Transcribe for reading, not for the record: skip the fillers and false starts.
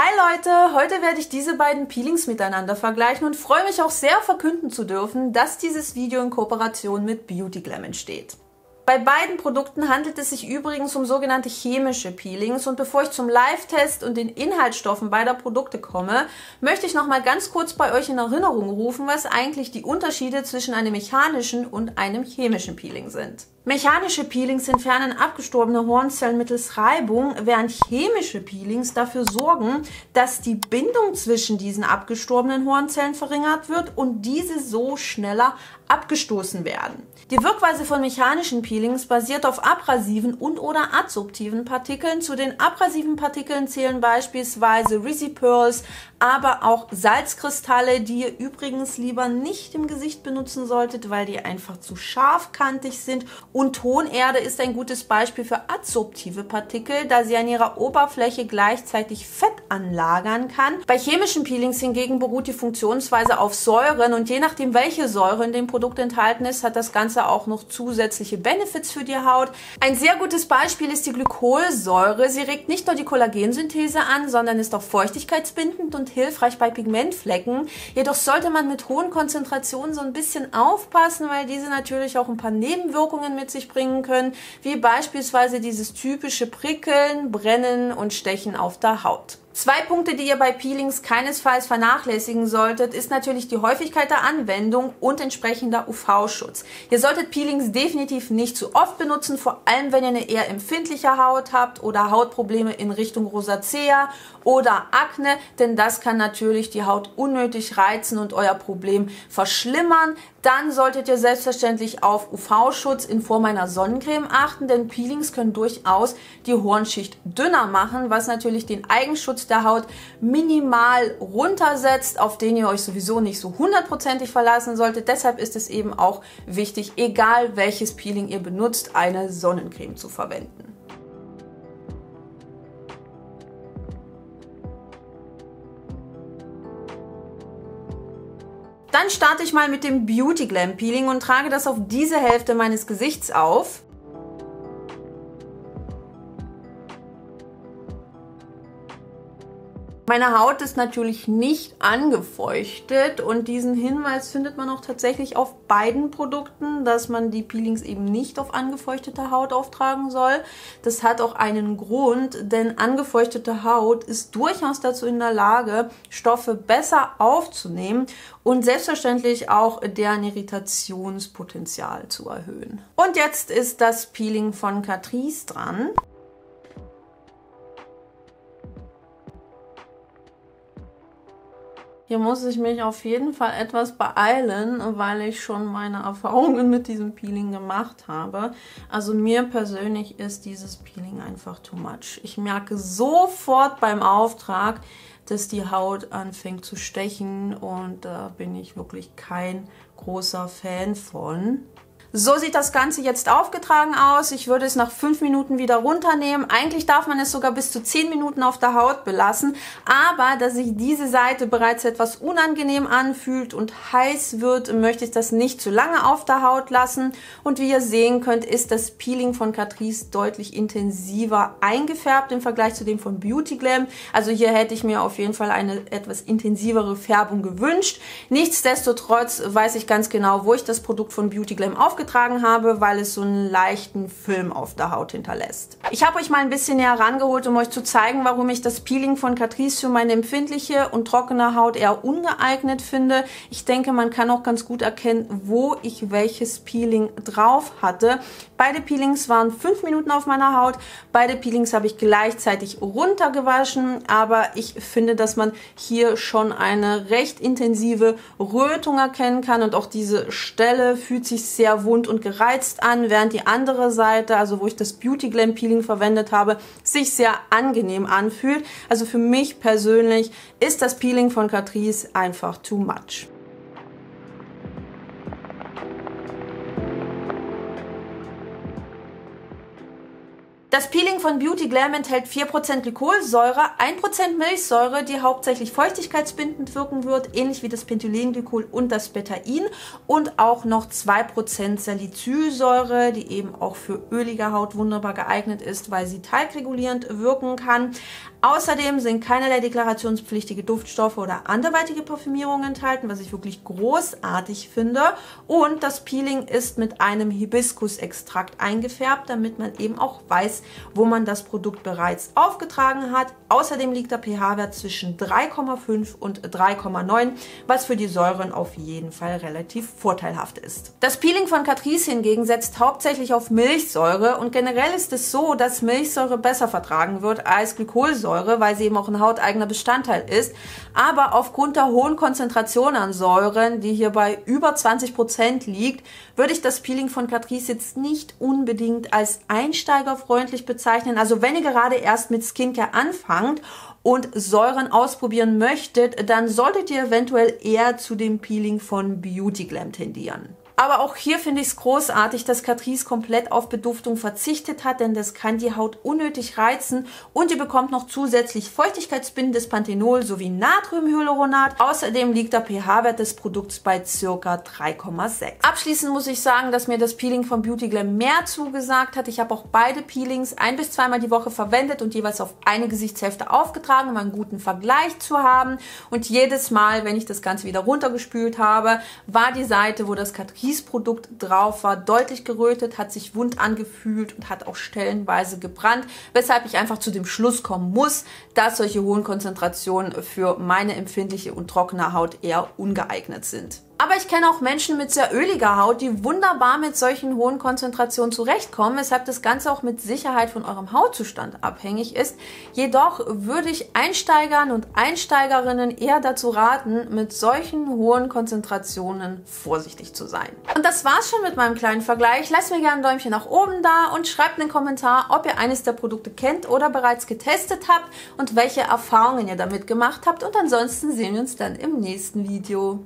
Hi Leute, heute werde ich diese beiden Peelings miteinander vergleichen und freue mich auch sehr verkünden zu dürfen, dass dieses Video in Kooperation mit Beauty Glam entsteht. Bei beiden Produkten handelt es sich übrigens um sogenannte chemische Peelings und bevor ich zum Live-Test und den Inhaltsstoffen beider Produkte komme, möchte ich noch mal ganz kurz bei euch in Erinnerung rufen, was eigentlich die Unterschiede zwischen einem mechanischen und einem chemischen Peeling sind. Mechanische Peelings entfernen abgestorbene Hornzellen mittels Reibung, während chemische Peelings dafür sorgen, dass die Bindung zwischen diesen abgestorbenen Hornzellen verringert wird und diese so schneller abgestoßen werden. Die Wirkweise von mechanischen Peelings basiert auf abrasiven und/oder adsorptiven Partikeln. Zu den abrasiven Partikeln zählen beispielsweise Resipearls, aber auch Salzkristalle, die ihr übrigens lieber nicht im Gesicht benutzen solltet, weil die einfach zu scharfkantig sind. Und Tonerde ist ein gutes Beispiel für adsorptive Partikel, da sie an ihrer Oberfläche gleichzeitig Fett anlagern kann. Bei chemischen Peelings hingegen beruht die Funktionsweise auf Säuren und je nachdem, welche Säure in dem Produkt enthalten ist, hat das Ganze auch noch zusätzliche Benefits für die Haut. Ein sehr gutes Beispiel ist die Glykolsäure. Sie regt nicht nur die Kollagensynthese an, sondern ist auch feuchtigkeitsbindend und hilfreich bei Pigmentflecken. Jedoch sollte man mit hohen Konzentrationen so ein bisschen aufpassen, weil diese natürlich auch ein paar Nebenwirkungen mit sich bringen können, wie beispielsweise dieses typische Prickeln, Brennen und Stechen auf der Haut. Zwei Punkte, die ihr bei Peelings keinesfalls vernachlässigen solltet, ist natürlich die Häufigkeit der Anwendung und entsprechender UV-Schutz. Ihr solltet Peelings definitiv nicht zu oft benutzen, vor allem wenn ihr eine eher empfindliche Haut habt oder Hautprobleme in Richtung Rosacea oder Akne, denn das kann natürlich die Haut unnötig reizen und euer Problem verschlimmern. Dann solltet ihr selbstverständlich auf UV-Schutz in Form einer Sonnencreme achten, denn Peelings können durchaus die Hornschicht dünner machen, was natürlich den Eigenschutz der Haut minimal runtersetzt, auf den ihr euch sowieso nicht so hundertprozentig verlassen solltet. Deshalb ist es eben auch wichtig, egal welches Peeling ihr benutzt, eine Sonnencreme zu verwenden. Dann starte ich mal mit dem Beauty Glam Peeling und trage das auf diese Hälfte meines Gesichts auf. Meine Haut ist natürlich nicht angefeuchtet und diesen Hinweis findet man auch tatsächlich auf beiden Produkten, dass man die Peelings eben nicht auf angefeuchtete Haut auftragen soll. Das hat auch einen Grund, denn angefeuchtete Haut ist durchaus dazu in der Lage, Stoffe besser aufzunehmen und selbstverständlich auch deren Irritationspotenzial zu erhöhen. Und jetzt ist das Peeling von Catrice dran. Hier muss ich mich auf jeden Fall etwas beeilen, weil ich schon meine Erfahrungen mit diesem Peeling gemacht habe. Also mir persönlich ist dieses Peeling einfach too much. Ich merke sofort beim Auftrag, dass die Haut anfängt zu stechen und da bin ich wirklich kein großer Fan von. So sieht das Ganze jetzt aufgetragen aus. Ich würde es nach 5 Minuten wieder runternehmen. Eigentlich darf man es sogar bis zu 10 Minuten auf der Haut belassen. Aber da sich diese Seite bereits etwas unangenehm anfühlt und heiß wird, möchte ich das nicht zu lange auf der Haut lassen. Und wie ihr sehen könnt, ist das Peeling von Catrice deutlich intensiver eingefärbt im Vergleich zu dem von Beauty Glam. Also hier hätte ich mir auf jeden Fall eine etwas intensivere Färbung gewünscht. Nichtsdestotrotz weiß ich ganz genau, wo ich das Produkt von Beauty Glam aufgetragen habe, weil es so einen leichten Film auf der Haut hinterlässt. Ich habe euch mal ein bisschen näher rangeholt, um euch zu zeigen, warum ich das Peeling von Catrice für meine empfindliche und trockene Haut eher ungeeignet finde. Ich denke, man kann auch ganz gut erkennen, wo ich welches Peeling drauf hatte. Beide Peelings waren 5 Minuten auf meiner Haut. Beide Peelings habe ich gleichzeitig runtergewaschen, aber ich finde, dass man hier schon eine recht intensive Rötung erkennen kann und auch diese Stelle fühlt sich sehr wund und gereizt an, während die andere Seite, also wo ich das Beauty Glam Peeling verwendet habe, sich sehr angenehm anfühlt. Also für mich persönlich ist das Peeling von Catrice einfach too much. Das Peeling von Beauty Glam enthält 4% Glykolsäure, 1% Milchsäure, die hauptsächlich feuchtigkeitsbindend wirken wird, ähnlich wie das Pentylenglykol und das Betain, und auch noch 2% Salicylsäure, die eben auch für ölige Haut wunderbar geeignet ist, weil sie teigregulierend wirken kann. Außerdem sind keinerlei deklarationspflichtige Duftstoffe oder anderweitige Parfümierungen enthalten, was ich wirklich großartig finde. Und das Peeling ist mit einem Hibiskusextrakt eingefärbt, damit man eben auch weiß, wo man das Produkt bereits aufgetragen hat. Außerdem liegt der pH-Wert zwischen 3,5 und 3,9, was für die Säuren auf jeden Fall relativ vorteilhaft ist. Das Peeling von Catrice hingegen setzt hauptsächlich auf Milchsäure und generell ist es so, dass Milchsäure besser vertragen wird als Glykolsäure, weil sie eben auch ein hauteigener Bestandteil ist. Aber aufgrund der hohen Konzentration an Säuren, die hier bei über 20% liegt, würde ich das Peeling von Catrice jetzt nicht unbedingt als einsteigerfreundlich bezeichnen. Also wenn ihr gerade erst mit Skincare anfangt und Säuren ausprobieren möchtet, dann solltet ihr eventuell eher zu dem Peeling von Beauty Glam tendieren. Aber auch hier finde ich es großartig, dass Catrice komplett auf Beduftung verzichtet hat, denn das kann die Haut unnötig reizen und ihr bekommt noch zusätzlich feuchtigkeitsbindendes Panthenol sowie Natriumhyaluronat. Außerdem liegt der pH-Wert des Produkts bei ca. 3,6. Abschließend muss ich sagen, dass mir das Peeling von Beauty Glam mehr zugesagt hat. Ich habe auch beide Peelings 1- bis 2-mal die Woche verwendet und jeweils auf eine Gesichtshälfte aufgetragen, um einen guten Vergleich zu haben. Und jedes Mal, wenn ich das Ganze wieder runtergespült habe, war die Seite, wo das Catrice Produkt drauf war, deutlich gerötet, hat sich wund angefühlt und hat auch stellenweise gebrannt, weshalb ich einfach zu dem Schluss kommen muss, dass solche hohen Konzentrationen für meine empfindliche und trockene Haut eher ungeeignet sind. Aber ich kenne auch Menschen mit sehr öliger Haut, die wunderbar mit solchen hohen Konzentrationen zurechtkommen, weshalb das Ganze auch mit Sicherheit von eurem Hautzustand abhängig ist. Jedoch würde ich Einsteigern und Einsteigerinnen eher dazu raten, mit solchen hohen Konzentrationen vorsichtig zu sein. Und das war's schon mit meinem kleinen Vergleich. Lasst mir gerne ein Däumchen nach oben da und schreibt einen Kommentar, ob ihr eines der Produkte kennt oder bereits getestet habt und welche Erfahrungen ihr damit gemacht habt. Und ansonsten sehen wir uns dann im nächsten Video.